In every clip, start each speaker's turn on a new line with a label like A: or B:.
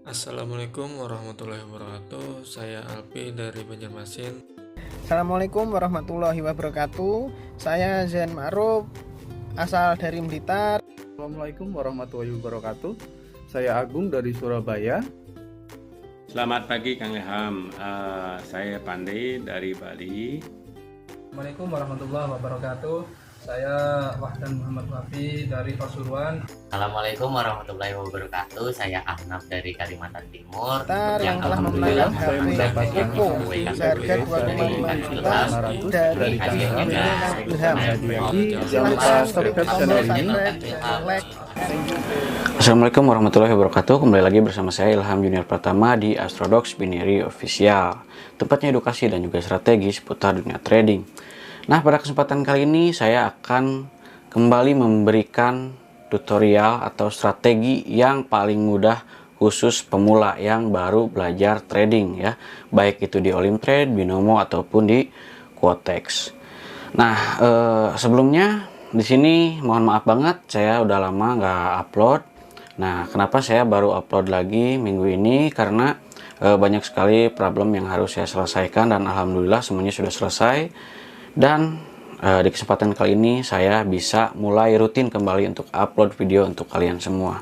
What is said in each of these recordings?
A: Assalamualaikum warahmatullahi wabarakatuh. Saya Alpi dari Banjarmasin.
B: Assalamualaikum warahmatullahi wabarakatuh. Saya Zain Ma'ruf, asal dari Blitar.
C: Assalamualaikum warahmatullahi wabarakatuh. Saya Agung dari Surabaya.
D: Selamat pagi Kang Ilham. Saya Pandey dari Bali.
E: Assalamualaikum warahmatullahi wabarakatuh. Saya Wahdan Muhammad Wafi dari Pasuruan.
F: Assalamualaikum warahmatullahi wabarakatuh. Saya Ahnaf dari Kalimantan Timur.
B: Yang telah
C: alhamdulillah
B: memenangkan
C: saya
B: HP
C: mendapatkan
B: Eco
C: apresiasi
B: seharga
C: dari
B: 2,5 juta dari
F: Kang
B: Ilham.
C: Jangan lupa subscribe channel ini.
B: Like.
G: Assalamualaikum warahmatullahi wabarakatuh. Kembali lagi bersama saya Ilham Junior Pratama di Astrodox Binary Official, tempatnya edukasi dan juga strategi seputar dunia trading. Nah, pada kesempatan kali ini saya akan kembali memberikan tutorial atau strategi yang paling mudah khusus pemula yang baru belajar trading ya, baik itu di Olimtrade, Binomo ataupun di Quotex. Nah, sebelumnya di sini mohon maaf banget saya udah lama nggak upload. Nah, kenapa saya baru upload lagi minggu ini? Karena banyak sekali problem yang harus saya selesaikan dan alhamdulillah semuanya sudah selesai. Dan di kesempatan kali ini saya bisa mulai rutin kembali untuk upload video untuk kalian semua,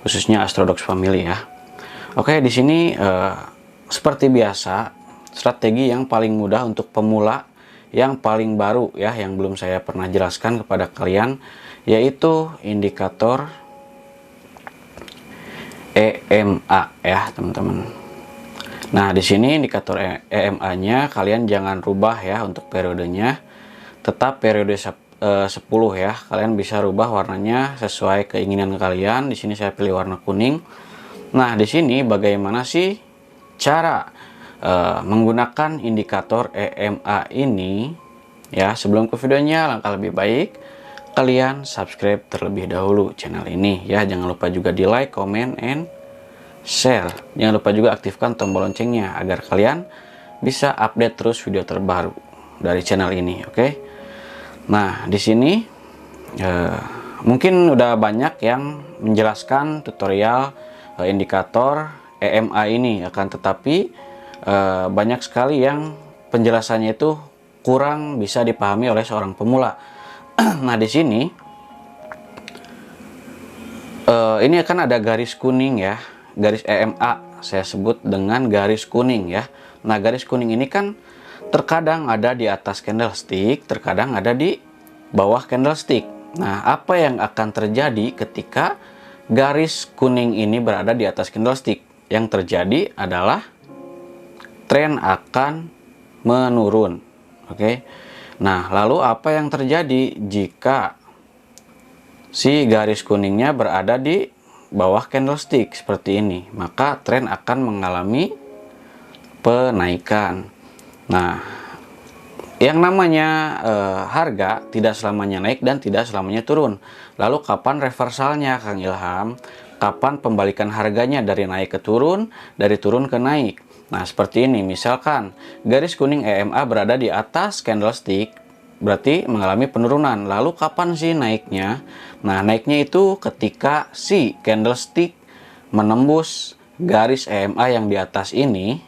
G: khususnya Astrodox Family ya. Oke, di sini seperti biasa strategi yang paling mudah untuk pemula yang paling baru ya, yang belum saya pernah jelaskan kepada kalian, yaitu indikator EMA ya teman-teman. Nah, di sini indikator EMA-nya kalian jangan rubah ya untuk periodenya. Tetap periode 10 ya. Kalian bisa rubah warnanya sesuai keinginan kalian. Di sini saya pilih warna kuning. Nah, di sini bagaimana sih cara menggunakan indikator EMA ini ya? Sebelum ke videonya, langkah lebih baik kalian subscribe terlebih dahulu channel ini ya. Jangan lupa juga di like, comment, and share. Jangan lupa juga aktifkan tombol loncengnya agar kalian bisa update terus video terbaru dari channel ini, oke? Nah, di sini mungkin udah banyak yang menjelaskan tutorial indikator EMA ini, akan tetapi banyak sekali yang penjelasannya itu kurang bisa dipahami oleh seorang pemula. Nah, di sini ini akan ada garis kuning ya. Garis EMA saya sebut dengan garis kuning ya. Nah, garis kuning ini kan terkadang ada di atas candlestick, terkadang ada di bawah candlestick. Nah, apa yang akan terjadi ketika garis kuning ini berada di atas candlestick? Yang terjadi adalah tren akan menurun. Oke. Nah, lalu apa yang terjadi jika si garis kuningnya berada di bawah candlestick seperti ini? Maka tren akan mengalami penaikan. Nah, yang namanya harga tidak selamanya naik dan tidak selamanya turun. Lalu kapan reversalnya, Kang Ilham? Kapan pembalikan harganya dari naik ke turun, dari turun ke naik? Nah, seperti ini. Misalkan garis kuning EMA berada di atas candlestick, berarti mengalami penurunan. Lalu kapan sih naiknya? Nah, naiknya itu ketika si candlestick menembus garis EMA yang di atas ini,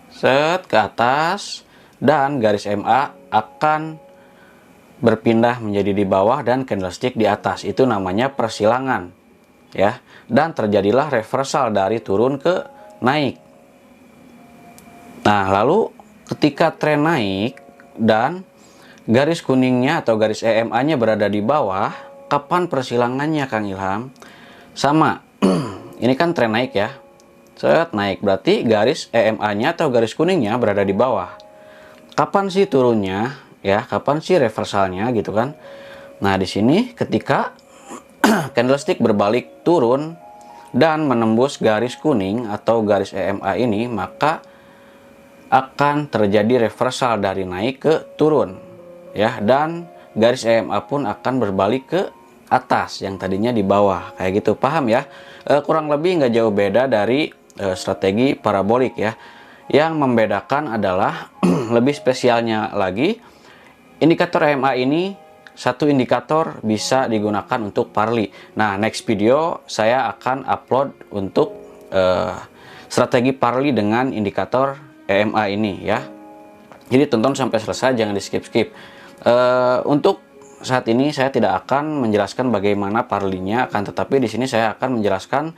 G: set ke atas, dan garis EMA akan berpindah menjadi di bawah dan candlestick di atas. Itu namanya persilangan ya. Dan terjadilah reversal dari turun ke naik. Nah, lalu ketika tren naik dan garis kuningnya atau garis EMA-nya berada di bawah, kapan persilangannya, Kang Ilham? Sama. Ini kan tren naik ya. Set naik, berarti garis EMA-nya atau garis kuningnya berada di bawah. Kapan sih turunnya? Ya, kapan sih reversalnya gitu kan? Nah, di sini ketika candlestick berbalik turun dan menembus garis kuning atau garis EMA ini, maka akan terjadi reversal dari naik ke turun ya, dan garis EMA pun akan berbalik ke atas yang tadinya di bawah, kayak gitu. Paham ya? Kurang lebih nggak jauh beda dari strategi parabolik ya. Yang membedakan adalah lebih spesialnya lagi, indikator EMA ini satu indikator bisa digunakan untuk parli. Nah, next video saya akan upload untuk strategi parley dengan indikator EMA ini ya. Jadi tonton sampai selesai, jangan di skip-skip. Untuk saat ini saya tidak akan menjelaskan bagaimana parley-nya, akan tetapi di sini saya akan menjelaskan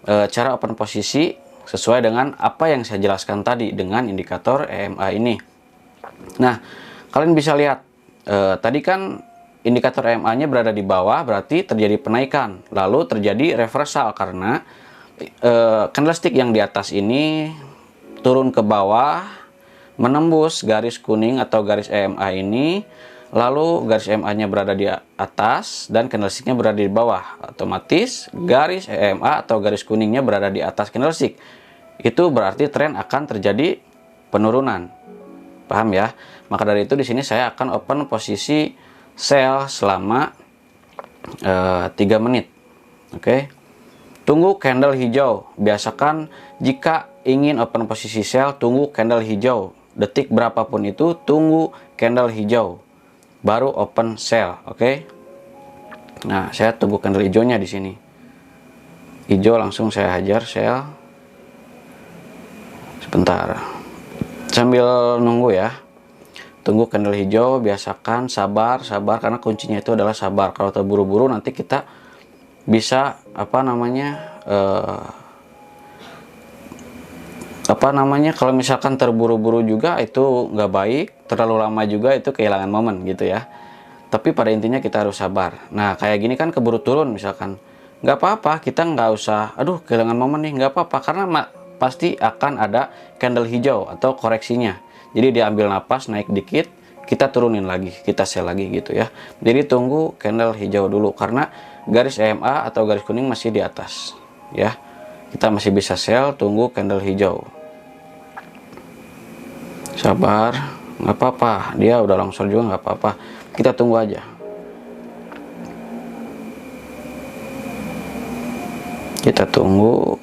G: cara open posisi sesuai dengan apa yang saya jelaskan tadi dengan indikator EMA ini. Nah, kalian bisa lihat tadi kan indikator EMA-nya berada di bawah, berarti terjadi penaikan, lalu terjadi reversal karena candlestick yang di atas ini turun ke bawah, menembus garis kuning atau garis EMA ini, lalu garis EMA-nya berada di atas dan candlestick-nya berada di bawah. Otomatis garis EMA atau garis kuningnya berada di atas candlestick. Itu berarti tren akan terjadi penurunan. Paham ya? Maka dari itu di sini saya akan open posisi sell selama 3 menit. Oke. Tunggu candle hijau. Biasakan jika ingin open posisi sell, tunggu candle hijau. Detik berapapun itu, tunggu candle hijau. Baru open sell, oke? Nah, saya tunggu candle hijaunya di sini. Hijau langsung saya hajar sell. Sebentar. Sambil nunggu ya. Tunggu candle hijau, biasakan sabar karena kuncinya itu adalah sabar. Kalau terburu-buru nanti kita bisa kalau misalkan terburu-buru juga itu nggak baik, terlalu lama juga itu kehilangan momen gitu ya. Tapi pada intinya kita harus sabar. Nah kayak gini kan keburu turun misalkan, nggak apa-apa, kita nggak usah aduh kehilangan momen nih, nggak apa-apa karena pasti akan ada candle hijau atau koreksinya. Jadi diambil napas, naik dikit, kita turunin lagi, kita sell lagi gitu ya. Jadi tunggu candle hijau dulu karena garis EMA atau garis kuning masih di atas ya. Kita masih bisa sell, tunggu candle hijau. Sabar, nggak apa-apa, dia udah longsor juga nggak apa-apa, kita tunggu aja. Kita tunggu,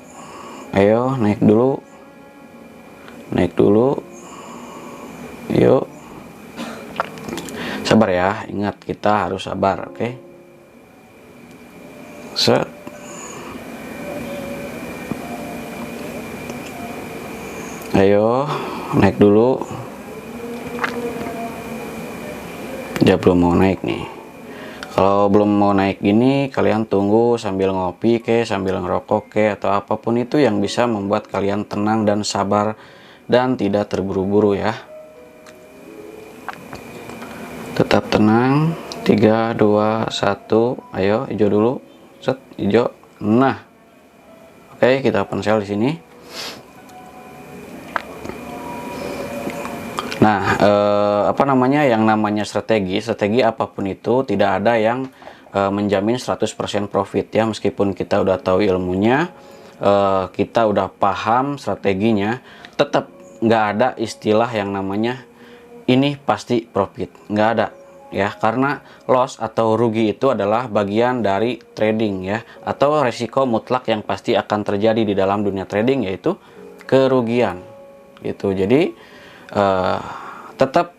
G: ayo naik dulu, yuk. Sabar ya, ingat kita harus sabar, oke? Set. Ayo naik dulu. Dia belum mau naik nih. Kalau belum mau naik gini, kalian tunggu sambil ngopi sambil ngerokok atau apapun itu yang bisa membuat kalian tenang dan sabar dan tidak terburu-buru ya. Tetap tenang. 3, 2, 1. Ayo hijau dulu. Set, hijau. Nah. Oke, kita open sell di sini. Nah, yang namanya strategi apapun itu tidak ada yang menjamin 100% profit ya. Meskipun kita udah tahu ilmunya, kita udah paham strateginya, tetap nggak ada istilah yang namanya ini pasti profit, nggak ada ya. Karena loss atau rugi itu adalah bagian dari trading ya, atau resiko mutlak yang pasti akan terjadi di dalam dunia trading, yaitu kerugian gitu. Jadi tetap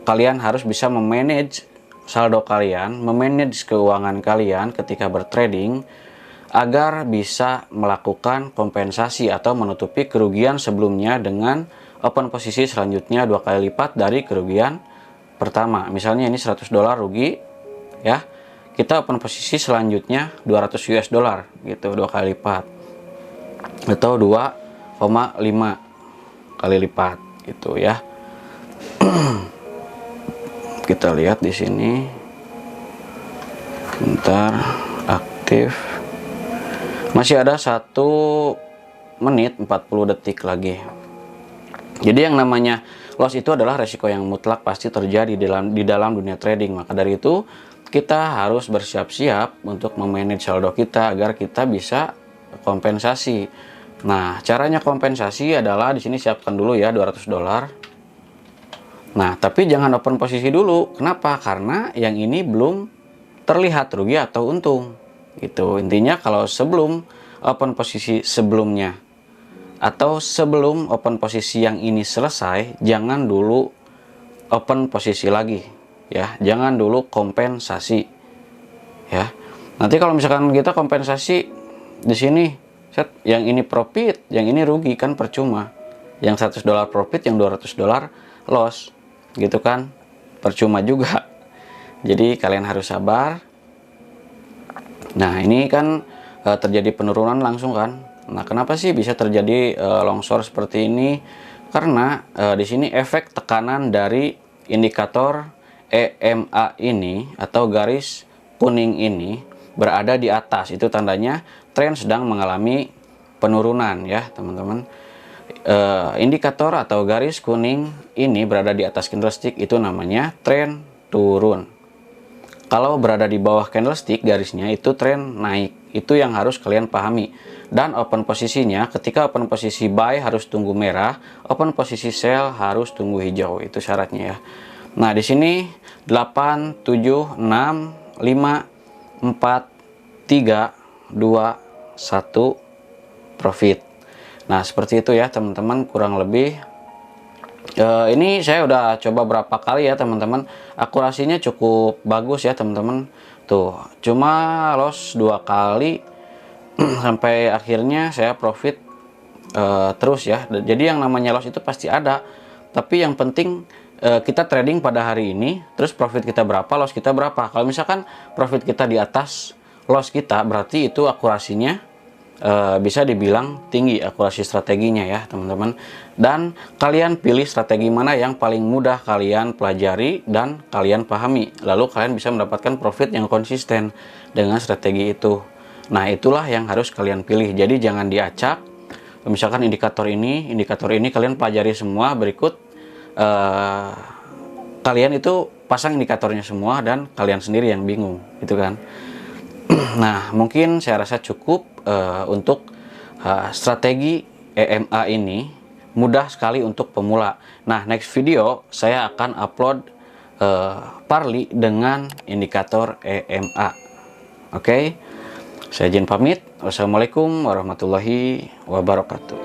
G: kalian harus bisa memanage saldo kalian, memanage keuangan kalian ketika bertrading agar bisa melakukan kompensasi atau menutupi kerugian sebelumnya dengan open posisi selanjutnya 2 kali lipat dari kerugian pertama. Misalnya ini $100 rugi ya, kita open posisi selanjutnya 200 US dollar gitu, 2 kali lipat atau 2,5 kali lipat gitu ya. Kita lihat di sini. Bentar, aktif. Masih ada 1 menit 40 detik lagi. Jadi yang namanya loss itu adalah resiko yang mutlak pasti terjadi di dalam dunia trading. Maka dari itu kita harus bersiap-siap untuk memanage saldo kita agar kita bisa kompensasi. Nah, caranya kompensasi adalah di sini siapkan dulu ya $200. Nah, tapi jangan open posisi dulu. Kenapa? Karena yang ini belum terlihat rugi atau untung. Gitu. Intinya kalau sebelum open posisi sebelumnya atau sebelum open posisi yang ini selesai, jangan dulu open posisi lagi ya. Jangan dulu kompensasi. Ya. Nanti kalau misalkan kita kompensasi di sini Set, yang ini profit, yang ini rugi, kan percuma. Yang $100 profit, yang $200 loss, gitu kan, percuma juga. Jadi kalian harus sabar. Nah, ini kan terjadi penurunan langsung kan. Nah, kenapa sih bisa terjadi longsor seperti ini? Karena di sini efek tekanan dari indikator EMA ini atau garis kuning ini berada di atas. Itu tandanya tren sedang mengalami penurunan ya, teman-teman. Indikator atau garis kuning ini berada di atas candlestick, itu namanya tren turun. Kalau berada di bawah candlestick garisnya, itu tren naik. Itu yang harus kalian pahami. Dan open posisinya, ketika open posisi buy harus tunggu merah, open posisi sell harus tunggu hijau. Itu syaratnya ya. Nah, di sini 8, 7, 6, 5, 4, 3, 2, 1 profit. Nah, seperti itu ya teman-teman, kurang lebih. Ini saya udah coba berapa kali ya teman-teman. Akurasinya cukup bagus ya teman-teman. Tuh, cuma loss 2 kali sampai akhirnya saya profit terus ya. Jadi yang namanya loss itu pasti ada. Tapi yang penting kita trading pada hari ini, terus profit kita berapa, loss kita berapa. Kalau misalkan profit kita di atas loss kita, berarti itu akurasinya bisa dibilang tinggi, akurasi strateginya ya teman-teman. Dan kalian pilih strategi mana yang paling mudah kalian pelajari dan kalian pahami, lalu kalian bisa mendapatkan profit yang konsisten dengan strategi itu. Nah, itulah yang harus kalian pilih. Jadi jangan diacak. Misalkan indikator ini kalian pelajari semua, berikut kalian itu pasang indikatornya semua dan kalian sendiri yang bingung, gitu kan. Nah, mungkin saya rasa cukup untuk strategi EMA ini, mudah sekali untuk pemula. Nah, next video saya akan upload Parli dengan indikator EMA. Oke, saya izin pamit. Wassalamualaikum warahmatullahi wabarakatuh.